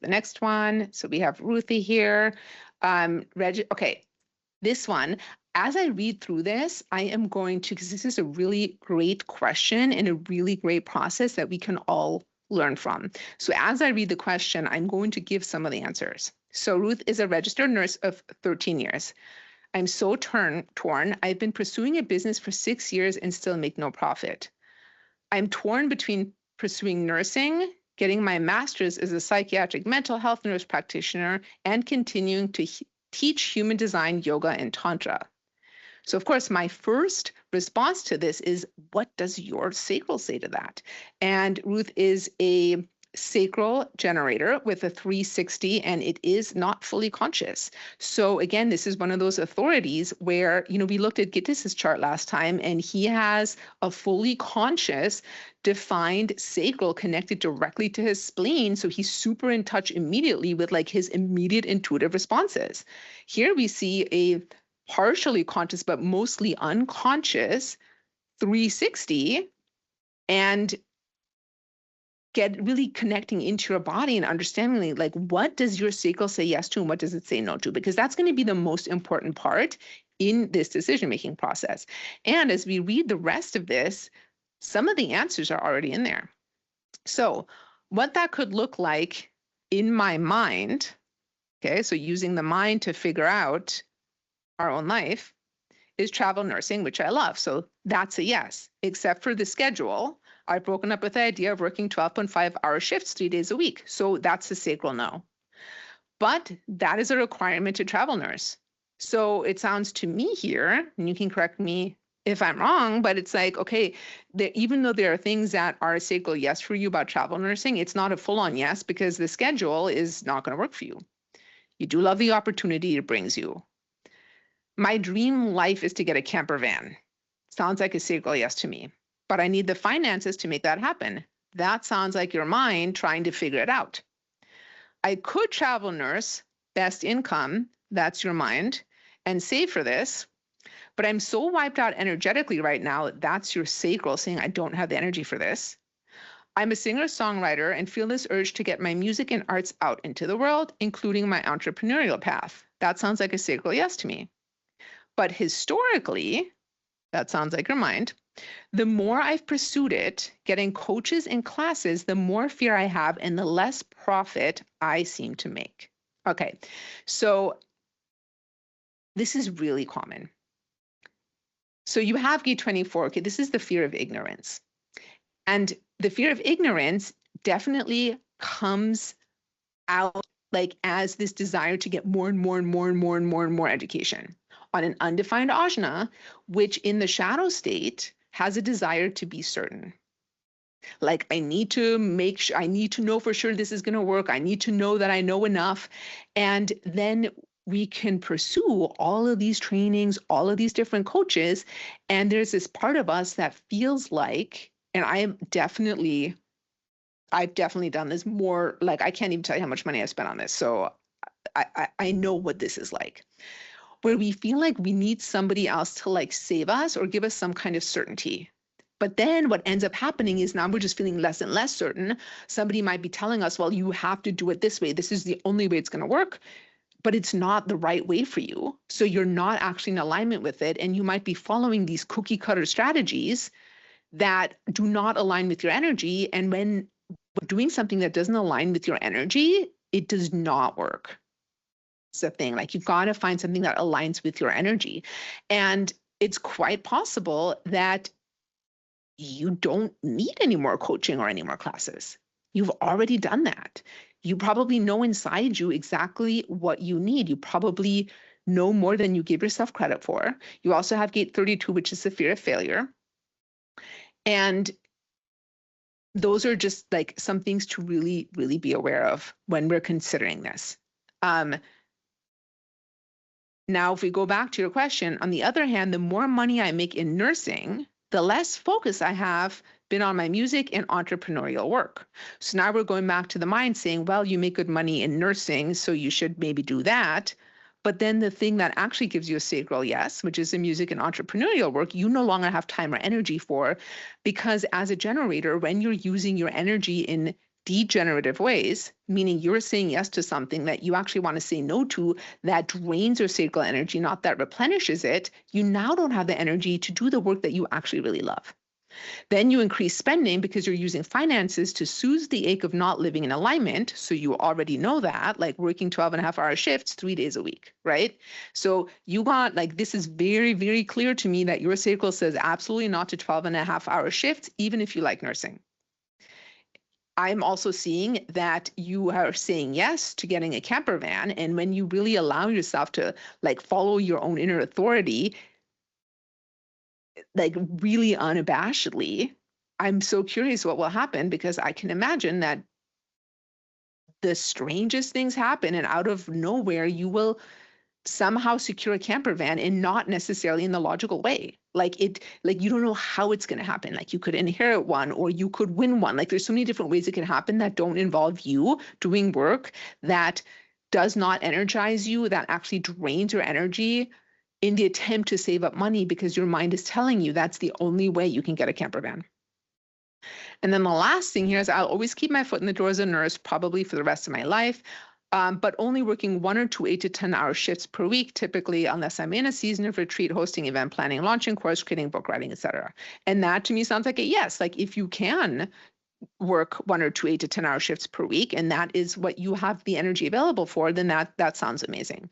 next one. So we have Ruthie here. Okay, this one, as I read through this, I am going to, because this is a really great question and a really great process that we can all learn from. So as I read the question, I'm going to give some of the answers. So Ruth is a registered nurse of 13 years. I'm so torn. I've been pursuing a business for 6 years and still make no profit. I'm torn between pursuing nursing, getting my master's as a psychiatric mental health nurse practitioner, and continuing to teach human design, yoga, and tantra. So of course, my first response to this is, what does your sacral say to that? And Ruth is a sacral generator with a 360, and it is not fully conscious. So again, this is one of those authorities where, we looked at Gittes's chart last time, and he has a fully conscious defined sacral connected directly to his spleen. So he's super in touch immediately with like his immediate intuitive responses. Here we see a partially conscious, but mostly unconscious 360, and get really connecting into your body and understanding like, what does your sacral say yes to and what does it say no to? Because that's going to be the most important part in this decision-making process. And as we read the rest of this, some of the answers are already in there. So what that could look like in my mind, okay, so using the mind to figure out our own life, is travel nursing, which I love. So that's a yes, except for the schedule. I've broken up with the idea of working 12.5-hour shifts 3 days a week. So that's a sacral no. But that is a requirement to travel nurse. So it sounds to me here, and you can correct me if I'm wrong, but it's like, okay, even though there are things that are a sacral yes for you about travel nursing, it's not a full-on yes because the schedule is not going to work for you. You do love the opportunity it brings you. My dream life is to get a camper van. Sounds like a sacral yes to me, but I need the finances to make that happen. That sounds like your mind trying to figure it out. I could travel nurse, best income, that's your mind, and save for this, but I'm so wiped out energetically right now, that's your sacral saying I don't have the energy for this. I'm a singer-songwriter and feel this urge to get my music and arts out into the world, including my entrepreneurial path. That sounds like a sacral yes to me. But historically, that sounds like your mind, the more I've pursued it, getting coaches and classes, the more fear I have and the less profit I seem to make. Okay, so this is really common. So you have gate 24, okay, this is the fear of ignorance. And the fear of ignorance definitely comes out like as this desire to get more and more and more and more and more and more education on an undefined ajna, which in the shadow state has a desire to be certain. Like, I need to make sure, I need to know for sure this is going to work. I need to know that I know enough. And then we can pursue all of these trainings, all of these different coaches. And there's this part of us that feels like, and I've definitely done this more, like I can't even tell you how much money I spent on this. So I know what this is like, where we feel like we need somebody else to like save us or give us some kind of certainty. But then what ends up happening is now we're just feeling less and less certain. Somebody might be telling us, well, you have to do it this way. This is the only way it's going to work, but it's not the right way for you. So you're not actually in alignment with it. And you might be following these cookie cutter strategies that do not align with your energy. And when doing something that doesn't align with your energy, it does not work. It's the thing, like you've got to find something that aligns with your energy. And it's quite possible that you don't need any more coaching or any more classes. You've already done that. You probably know inside you exactly what you need. You probably know more than you give yourself credit for. You also have gate 32, which is the fear of failure. And those are just like some things to really, really be aware of when we're considering this. Now, if we go back to your question, on the other hand, the more money I make in nursing, the less focus I have been on my music and entrepreneurial work. So now we're going back to the mind saying, well, you make good money in nursing, so you should maybe do that. But then the thing that actually gives you a sacral yes, which is the music and entrepreneurial work, you no longer have time or energy for, because as a generator, when you're using your energy in degenerative ways, meaning you're saying yes to something that you actually want to say no to, that drains your sacral energy, not that replenishes it, you now don't have the energy to do the work that you actually really love. Then you increase spending because you're using finances to soothe the ache of not living in alignment. So you already know that, like working 12 and a half hour shifts 3 days a week, right? So you got like, this is very, very clear to me that your sacral says absolutely not to 12 and a half hour shifts, even if you like nursing. I'm also seeing that you are saying yes to getting a camper van. And when you really allow yourself to like follow your own inner authority, like really unabashedly, I'm so curious what will happen, because I can imagine that the strangest things happen and out of nowhere you will somehow secure a camper van, and not necessarily in the logical way. Like you don't know how it's going to happen. Like you could inherit one or you could win one. Like there's so many different ways it can happen that don't involve you doing work that does not energize you, that actually drains your energy in the attempt to save up money because your mind is telling you that's the only way you can get a camper van. And then the last thing here is I'll always keep my foot in the door as a nurse, probably for the rest of my life, but only working 1 or 2 8 to 10 hour shifts per week, typically, unless I'm in a season of retreat, hosting, event planning, launching, course creating, book writing, etc. And that to me sounds like a yes. Like if you can work 1 or 2 8 to 10 hour shifts per week, and that is what you have the energy available for, then that sounds amazing.